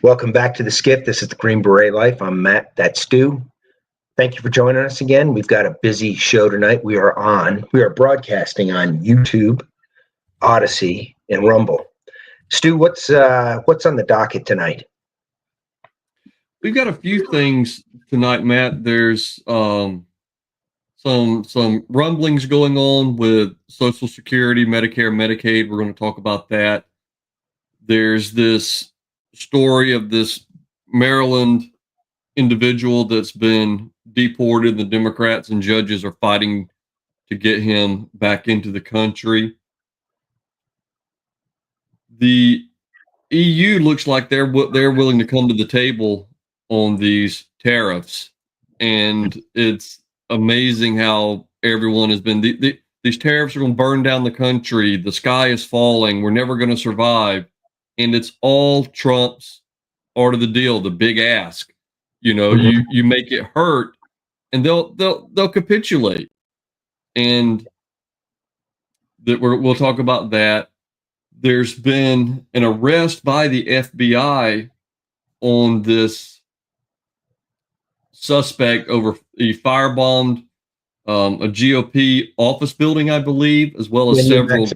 Welcome back to the SCIF. This is the Green Beret Life. I'm Matt. That's Stu. Thank you for joining us again. We've got a busy show tonight. We are broadcasting on YouTube, Odysee, and Rumble. Stu, what's on the docket tonight? We've got a few things tonight, Matt. There's some rumblings going on with Social Security, Medicare, Medicaid. We're going to talk about that. There's this story of this Maryland individual that's been deported. The Democrats and judges are fighting to get him back into the country. The EU looks like they're willing to come to the table on these tariffs, and it's amazing how everyone has been. These tariffs are going to burn down the country. The sky is falling. We're never going to survive, and it's all Trump's part of the deal. The big ask, you make it hurt, and they'll capitulate, and that we'll talk about that. There's been an arrest by the FBI on this suspect over he firebombed a GOP office building, I believe, as well as several.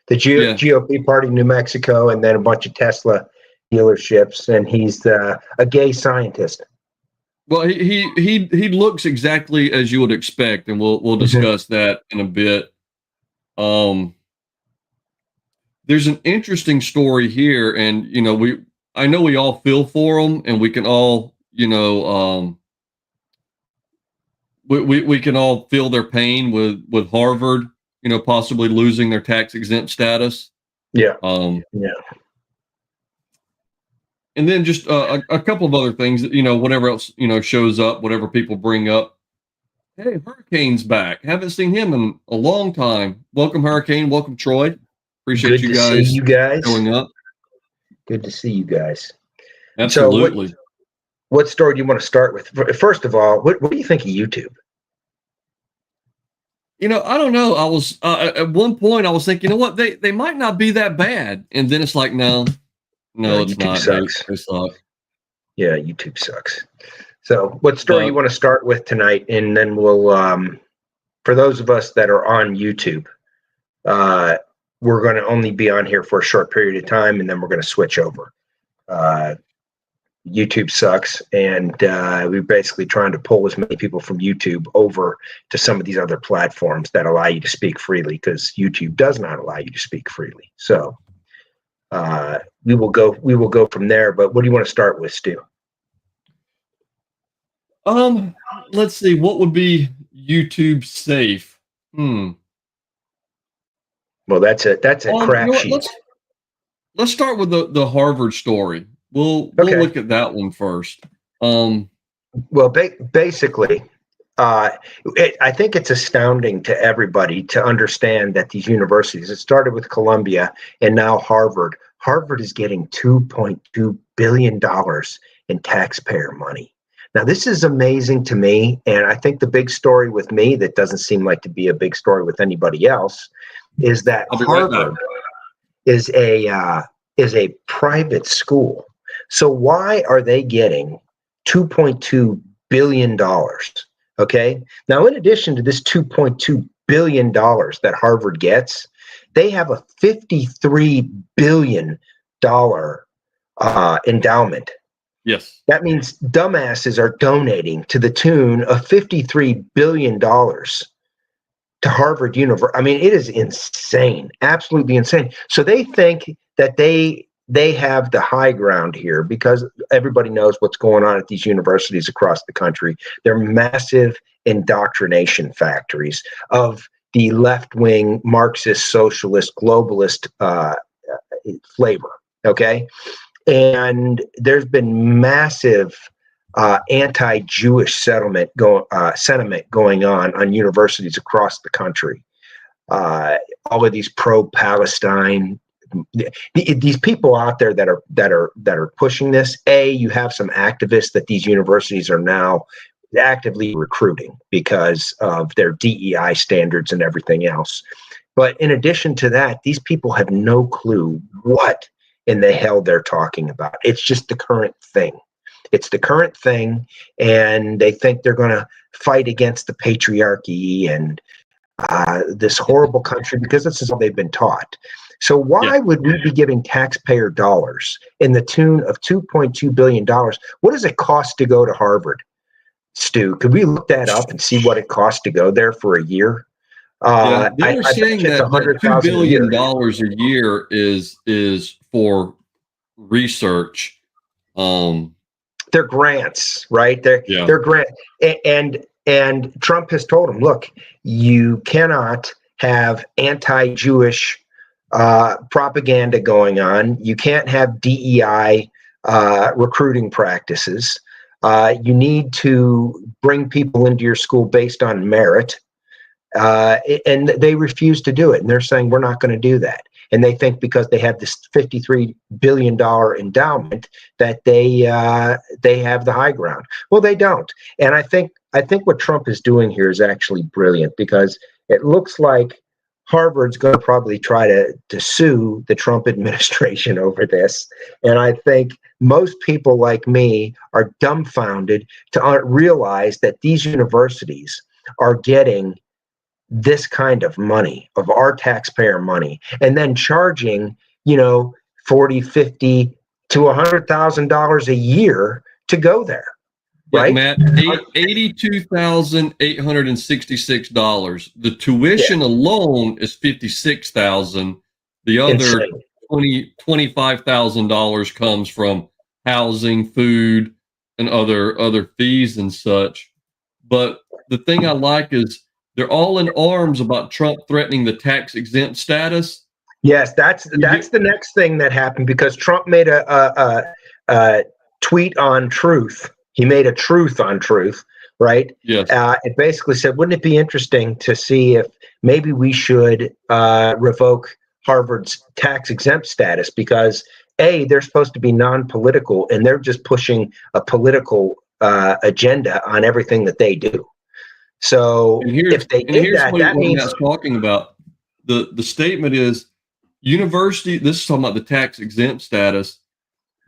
GOP party in New Mexico, and then a bunch of Tesla dealerships, and he's a gay scientist. Well, he looks exactly as you would expect, and we'll discuss that in a bit. There's an interesting story here, and I know we all feel for them, and we can all we can all feel their pain with Harvard, possibly losing their tax-exempt status. Yeah. Yeah. And then just a couple of other things that, whatever else, shows up, whatever people bring up. Hey, Hurricane's back. Haven't seen him in a long time. Welcome, Hurricane. Welcome, Troy. Appreciate you guys showing up. Good to see you guys. Absolutely. So what story do you want to start with? First of all, what do you think of YouTube? I don't know. I was at one point I was thinking, they might not be that bad, and then it's like, no, it's YouTube not. Sucks. They suck. Yeah, YouTube sucks. So, what story you want to start with tonight, and then we'll, for those of us that are on YouTube, we're going to only be on here for a short period of time, and then we're going to switch over. YouTube sucks, and we're basically trying to pull as many people from YouTube over to some of these other platforms that allow you to speak freely, because YouTube does not allow you to speak freely. So we will go from there. But what do you want to start with, Stu? Let's see. What would be YouTube safe? Well, that's a crap sheet. Let's start with the Harvard story. We'll look at that one first. Well, basically, I think it's astounding to everybody to understand that these universities, it started with Columbia and now Harvard. Harvard is getting $2.2 billion in taxpayer money. Now, this is amazing to me, and I think the big story with me that doesn't seem like to be a big story with anybody else is that Harvard is a private school. So why are they getting $2.2 billion? Okay. Now, in addition to this $2.2 billion that Harvard gets, they have a $53 billion endowment. Yes. That means dumbasses are donating to the tune of $53 billion to Harvard University. I mean, it is insane, absolutely insane. So they think that they have the high ground here because everybody knows what's going on at these universities across the country. They're massive indoctrination factories of the left-wing Marxist, socialist, globalist flavor, okay? And there's been massive anti-Jewish sentiment going on universities across the country. All of these pro-Palestine, these people out there that are pushing this. You have some activists that these universities are now actively recruiting because of their DEI standards and everything else. But in addition to that, these people have no clue what in the hell they're talking about. It's just the current thing. It's the current thing, and they think they're going to fight against the patriarchy and this horrible country because this is all they've been taught. So why would we be giving taxpayer dollars in the tune of $2.2 billion? What does it cost to go to Harvard, Stu? Could we look that up and see what it costs to go there for a year? They're saying that $2 billion a year is for research. They're grants, right? They're grants, and Trump has told them, look, you cannot have anti-Jewish propaganda going on. You can't have DEI recruiting practices. You need to bring people into your school based on merit. And they refuse to do it. And they're saying, we're not going to do that. And they think because they have this $53 billion endowment that they have the high ground. Well, they don't. And I think what Trump is doing here is actually brilliant, because it looks like Harvard's going to probably try to sue the Trump administration over this. And I think most people like me are dumbfounded to realize that these universities are getting this kind of money, of our taxpayer money, and then charging, $40, $50 to $100,000 a year to go there. Right, Matt, $82,866. The tuition alone is $56,000. The other $25,000 comes from housing, food, and other fees and such. But the thing I like is they're all in arms about Trump threatening the tax-exempt status. Yes, that's the next thing that happened, because Trump made a tweet on Truth. He made a truth on Truth, right? Yes. It basically said, wouldn't it be interesting to see if maybe we should revoke Harvard's tax-exempt status, because they're supposed to be non-political, and they're just pushing a political agenda on everything that they do. So if they did that means Matt's talking about. The statement is university. This is talking about the tax-exempt status.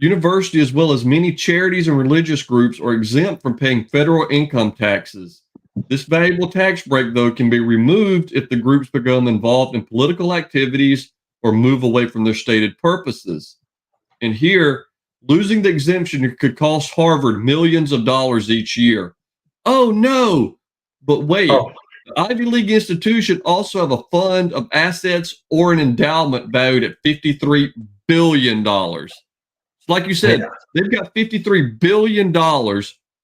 University, as well as many charities and religious groups, are exempt from paying federal income taxes. This valuable tax break, though, can be removed if the groups become involved in political activities or move away from their stated purposes. And here, losing the exemption could cost Harvard millions of dollars each year. Oh, no. But wait, the Ivy League institution also have a fund of assets or an endowment valued at $53 billion. Like you said, they've got $53 billion.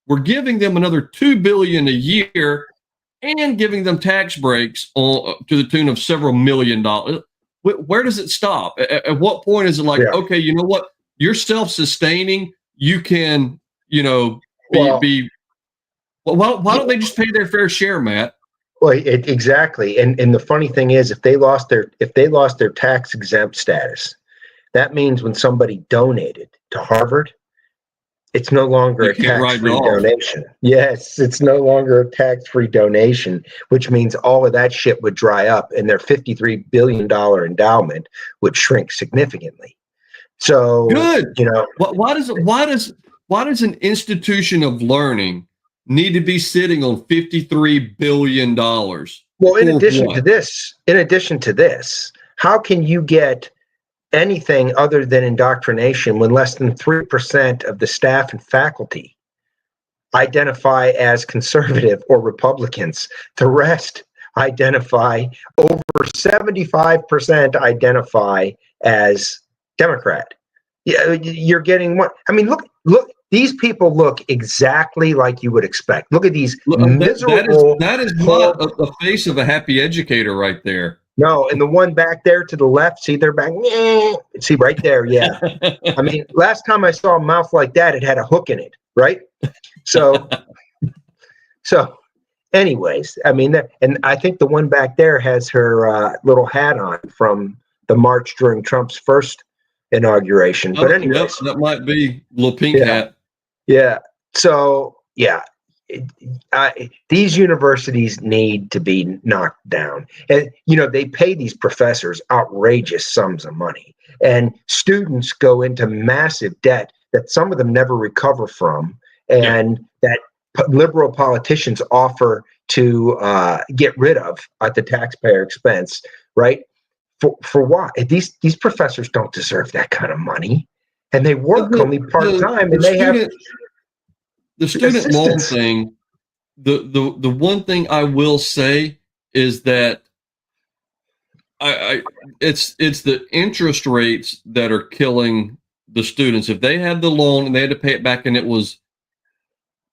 We're giving them another $2 billion a year and giving them tax breaks to the tune of several $million. Where does it stop? At what point is it like, okay, you know what? You're self-sustaining. You can, be. Well, why don't they just pay their fair share, Matt? Well, exactly. And the funny thing is, if they lost their tax-exempt status, that means when somebody donated to Harvard, it's no longer a tax-free donation. Yes, it's no longer a tax-free donation, which means all of that shit would dry up and their $53 billion endowment would shrink significantly. So good. Why does an institution of learning need to be sitting on $53 billion? Well, in addition to this, how can you get anything other than indoctrination when less than 3% of the staff and faculty identify as conservative or Republicans? The rest identify, over 75% identify as Democrat. Yeah, you're getting what? I mean, look. These people look exactly like you would expect. Look at these miserable. That is not the face of a happy educator right there. No, and the one back there to the left, see their back. See right there, yeah. I mean, last time I saw a mouth like that, it had a hook in it, right? So, anyways, I mean, and I think the one back there has her little hat on from the march during Trump's first inauguration. But anyways, that might be a little pink hat. Yeah. So these universities need to be knocked down. And, they pay these professors outrageous sums of money. And students go into massive debt that some of them never recover from. And that liberal politicians offer to get rid of at the taxpayer expense, right? For why? These professors don't deserve that kind of money. And they work only part-time, and they have the student loan thing. The one thing I will say is that it's the interest rates that are killing the students. If they had the loan and they had to pay it back and it was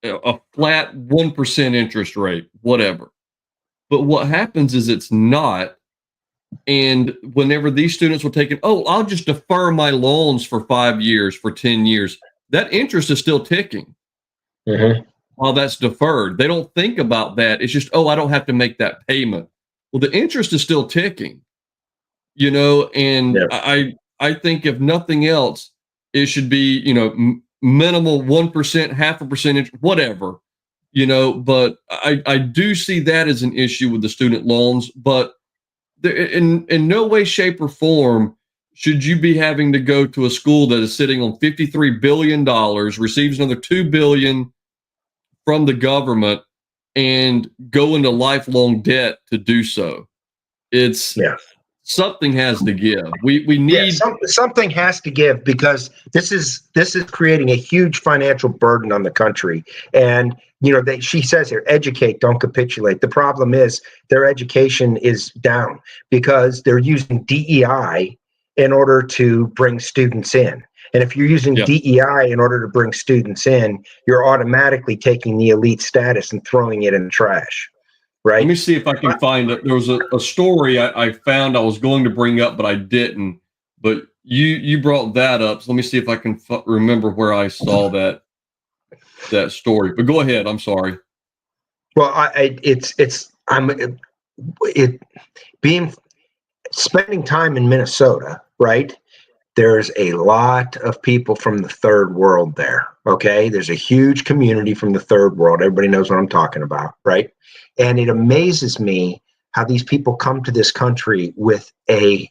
a flat 1% interest rate, whatever. But what happens is it's not. And whenever these students were taking, I'll just defer my loans for 5 years, for 10 years, that interest is still ticking. While that's deferred. They don't think about that. It's just, I don't have to make that payment. Well, the interest is still ticking, and I think if nothing else, it should be, minimal 1%, 0.5%, whatever, but I do see that as an issue with the student loans, but in no way, shape, or form should you be having to go to a school that is sitting on $53 billion, receives another $2 billion from the government, and go into lifelong debt to do so. It's something has to give. We need something has to give, because this is creating a huge financial burden on the country. And she says here, educate, don't capitulate. The problem is their education is down because they're using DEI in order to bring students in. And if you're using DEI in order to bring students in, you're automatically taking the elite status and throwing it in the trash, right? Let me see if I can find it. There was a story I found I was going to bring up, but I didn't. But you brought that up. So let me see if I can remember where I saw that story. But go ahead. I'm sorry. Well, spending time in Minnesota, right? There's a lot of people from the third world there, okay? There's a huge community from the third world. Everybody knows what I'm talking about, right? And it amazes me how these people come to this country with a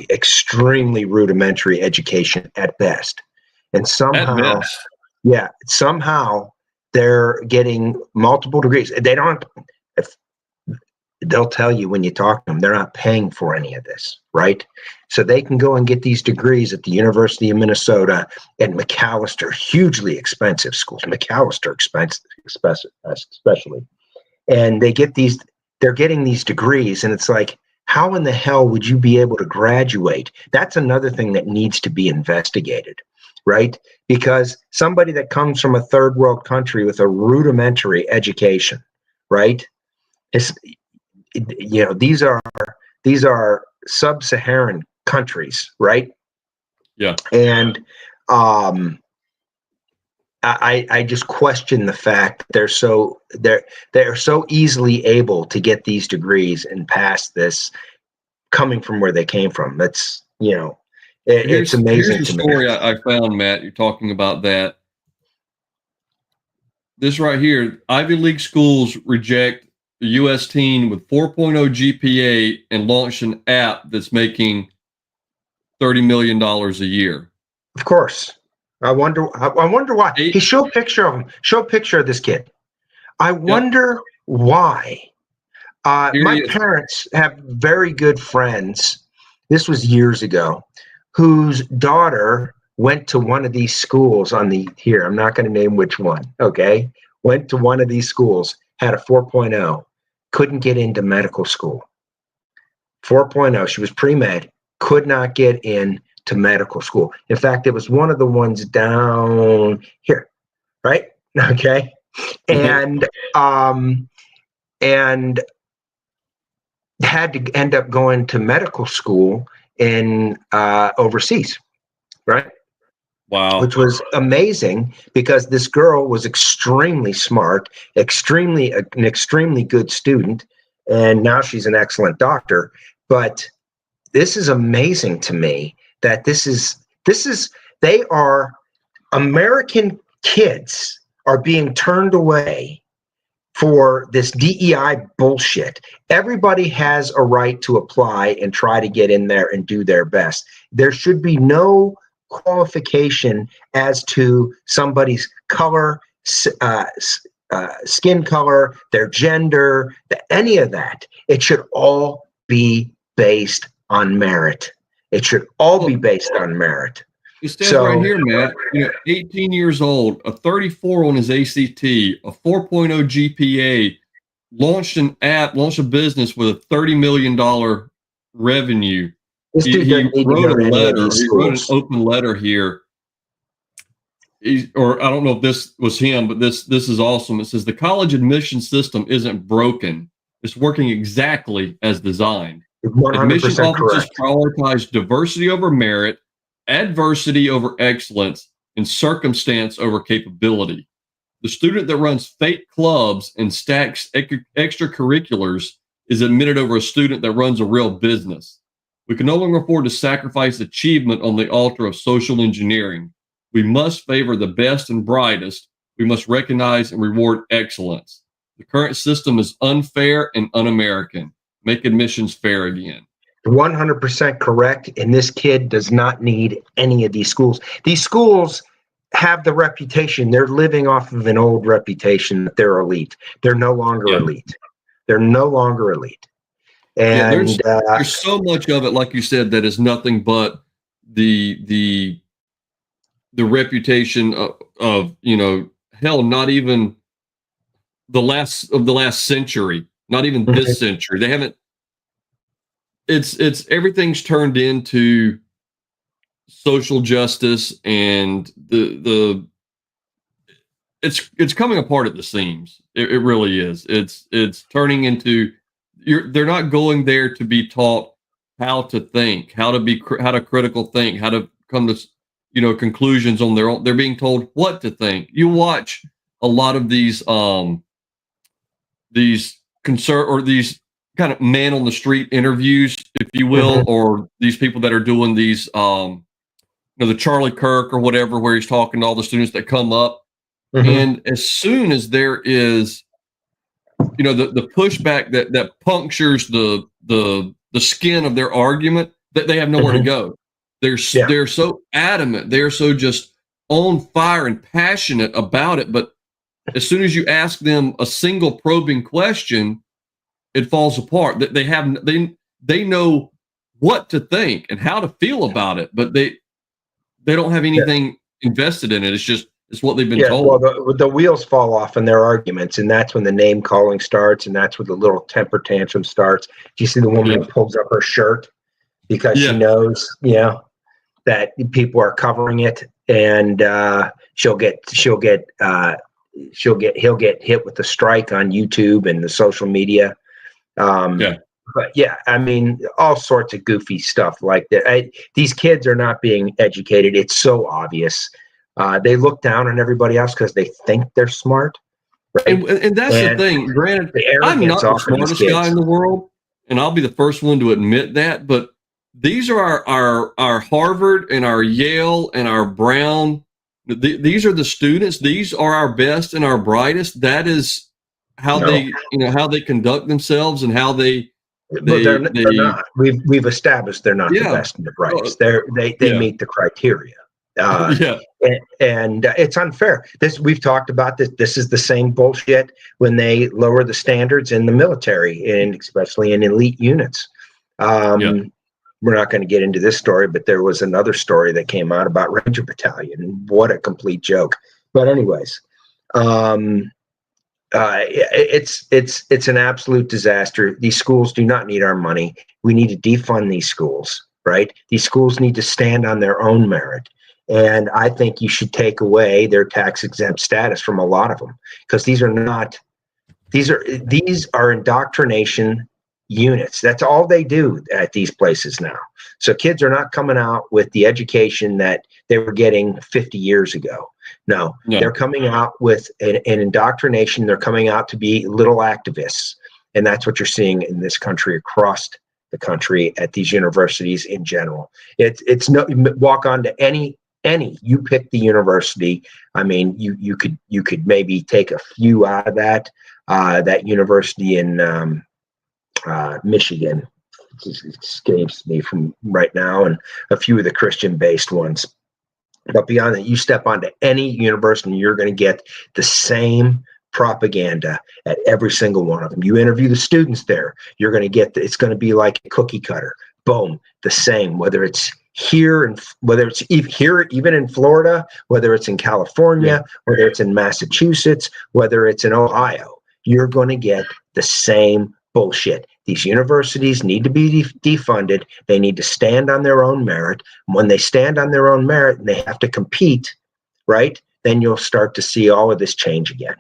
extremely rudimentary education at best. And somehow they're getting multiple degrees. They'll tell you when you talk to them, they're not paying for any of this, right? So they can go and get these degrees at the University of Minnesota and Macalester, hugely expensive schools. Macalester expensive, especially. And they're getting these degrees, and it's like, how in the hell would you be able to graduate? That's another thing that needs to be investigated, right? Because somebody that comes from a third world country with a rudimentary education, right? These are sub-Saharan countries, right? Yeah. And I just question the fact they're so easily able to get these degrees and pass this, coming from where they came from. That's it's amazing. Here's the story I found, Matt. You're talking about that. This right here: Ivy League schools reject the U.S. teen with 4.0 GPA and launch an app that's making $30 million a year. Of course. I wonder why. Hey, show a picture of him. Show a picture of this kid. I wonder why. My parents have very good friends. This was years ago, whose daughter went to one of these schools I'm not going to name which one. Okay. Went to one of these schools, had a 4.0, couldn't get into medical school. 4.0. She was pre-med, could not get in to medical school. In fact, it was one of the ones down here, right? Okay. And had to end up going to medical school in overseas, right? Wow. Which was amazing, because this girl was extremely smart, an extremely good student, and now she's an excellent doctor. But this is amazing to me that they are American kids are being turned away for this DEI bullshit. Everybody has a right to apply and try to get in there and do their best. There should be no qualification as to somebody's color, skin color, their gender, any of that. It should all be based on merit. It should all be based on merit. It says right here, Matt, 18 years old, a 34 on his ACT, a 4.0 GPA, launched a business with a $30 million revenue. He wrote a letter. He wrote an open letter here. Or I don't know if this was him, but this is awesome. It says the college admission system isn't broken. It's working exactly as designed. 100% Admission officers correct. prioritize diversity over merit, adversity over excellence, and circumstance over capability. The student that runs fake clubs and stacks extracurriculars is admitted over a student that runs a real business. We can no longer afford to sacrifice achievement on the altar of social engineering. We must favor the best and brightest. We must recognize and reward excellence. The current system is unfair and un-American. Make admissions fair again. 100% correct. And this kid does not need any of these schools. These schools have the reputation. They're living off of an old reputation that they're elite. They're no longer elite. They're no longer elite. And there's so much of it, like you said, that is nothing but the reputation of hell, not even the last century, not even this century. They haven't. It's everything's turned into social justice, and it's coming apart at the seams. It really is. It's turning into they're not going there to be taught how to think, how to critical think, how to come to conclusions on their own. They're being told what to think. You watch a lot of these kind of man on the street interviews, if you will, or these people that are doing these, the Charlie Kirk or whatever, where he's talking to all the students that come up. And as soon as there is, the pushback that punctures the skin of their argument, that they have nowhere to go. They're so adamant. They're so just on fire and passionate about it. But as soon as you ask them a single probing question, it falls apart. They know what to think and how to feel about it, but they don't have anything invested in it. It's what they've been told. Well, the wheels fall off in their arguments, and that's when the name calling starts, and that's when the little temper tantrum starts. Do you see the woman that pulls up her shirt because she knows, that people are covering it, and he'll get hit with a strike on YouTube and the social media. But I mean, all sorts of goofy stuff like that. These kids are not being educated. It's so obvious. They look down on everybody else because they think they're smart. Right? And that's the thing. Granted, I'm not the smartest guy in the world, and I'll be the first one to admit that. But these are our Harvard and our Yale and our Brown. These are the students. These are our best and our brightest. That is how they conduct themselves and how they're not. We've established they're not the best and the brightest. They meet the criteria. And it's unfair. We've talked about this. This is the same bullshit when they lower the standards in the military, and especially in elite units. We're not going to get into this story, but there was another story that came out about Ranger Battalion. What a complete joke. But anyways, it's an absolute disaster. These schools do not need our money. We need to defund these schools, right? These schools need to stand on their own merit. And I think you should take away their tax-exempt status from a lot of them, because these are indoctrination units. That's all they do at these places now. So kids are not coming out with the education that they were getting 50 years ago. No. They're coming out with an indoctrination. They're coming out to be little activists. And that's what you're seeing in this country, across the country, at these universities in general. It's no walk on to any you pick the university. I mean, you could maybe take a few out of that university in Michigan. It escapes me from right now, and a few of the Christian-based ones. But beyond that, you step onto any university, and you're going to get the same propaganda at every single one of them. You interview the students there, you're going to get it's going to be like a cookie cutter. Boom, the same. Whether it's here and whether it's here, even in Florida, whether it's in California, whether it's in Massachusetts, whether it's in Ohio, you're going to get the same bullshit. These universities need to be defunded. They need to stand on their own merit. When they stand on their own merit and they have to compete, right, then you'll start to see all of this change again.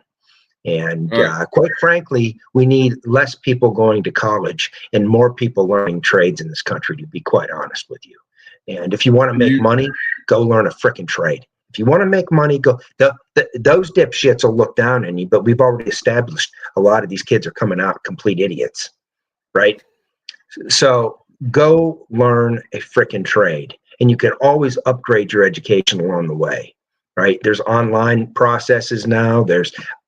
And quite frankly, we need less people going to college and more people learning trades in this country, to be quite honest with you. And if you want to make money, go learn a freaking trade. If you want to make money, go. Those dipshits will look down on you, but we've already established a lot of these kids are coming out complete idiots, right? So go learn a freaking trade, and you can always upgrade your education along the way, right? There's online processes now.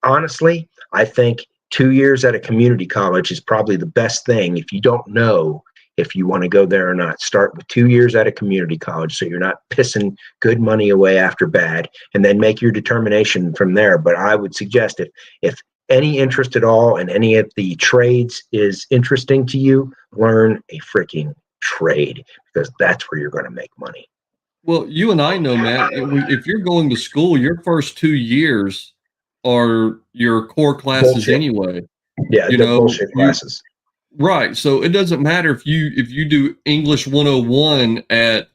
Honestly, I think 2 years at a community college is probably the best thing if you don't know if you want to go there or not. Start with 2 years at a community college so you're not pissing good money away after bad, and then make your determination from there. But I would suggest if any interest at all in any of the trades is interesting to you, learn a freaking trade, because that's where you're going to make money. Well, you and I know, Matt, if you're going to school, your first 2 years are your core classes bullshit. Anyway. Yeah, the bullshit classes. Right. So it doesn't matter if you do English 101 at,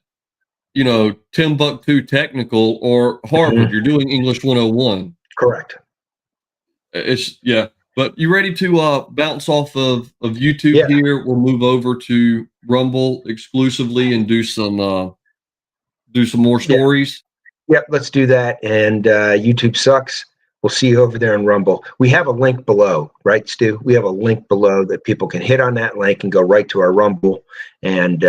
Timbuktu Technical or Harvard, You're doing English 101. Correct. But you ready to bounce off of YouTube here? We'll move over to Rumble exclusively and do some more stories. Yep, let's do that. And YouTube sucks. We'll see you over there in Rumble. We have a link below, right, Stu? We have a link below that people can hit on that link and go right to our Rumble and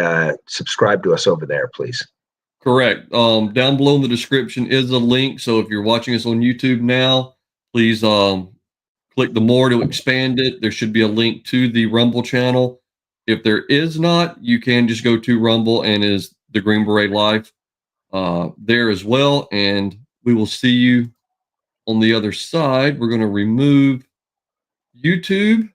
subscribe to us over there, please. Correct. Down below in the description is a link. So if you're watching us on YouTube now, please click the more to expand it. There should be a link to the Rumble channel. If there is not, you can just go to Rumble and is the Green Beret Life there as well. And we will see you on the other side. We're going to remove YouTube.